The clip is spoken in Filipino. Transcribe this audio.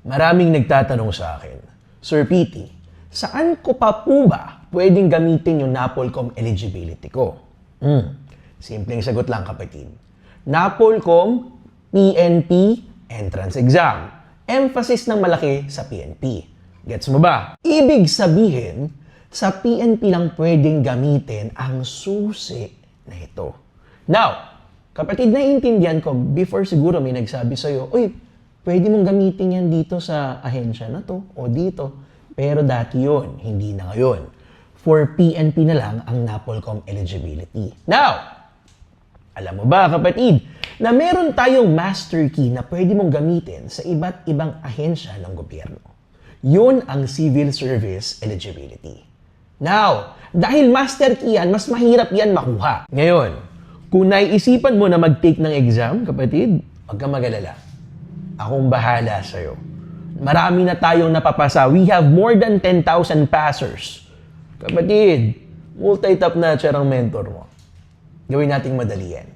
Maraming nagtatanong sa akin, Sir PT, saan ko pa po ba pwedeng gamitin yung NAPOLCOM eligibility ko? Simpleng sagot lang kapatid. NAPOLCOM PNP entrance exam. Emphasis ng malaki sa PNP. Gets mo ba? Ibig sabihin, sa PNP lang pwedeng gamitin ang susi na ito. Now, kapatid, naiintindihan ko, before siguro may nagsabi sa'yo, uy, pwede mong gamitin yan dito sa ahensya na to o dito. Pero dati yun, hindi na ngayon. For PNP na lang ang NAPOLCOM eligibility. Now, alam mo ba kapatid, na meron tayong master key na pwede mong gamitin sa iba't ibang ahensya ng gobyerno. Yun ang civil service eligibility. Now, dahil master key yan, mas mahirap yan makuha. Ngayon, kung naiisipan mo na mag-take ng exam, kapatid, huwag kang mag-alala. Akong bahala sa'yo. Marami na tayong napapasa. We have more than 10,000 passers. Kapatid, multi-top notcher ang mentor mo. Gawin nating madali yan.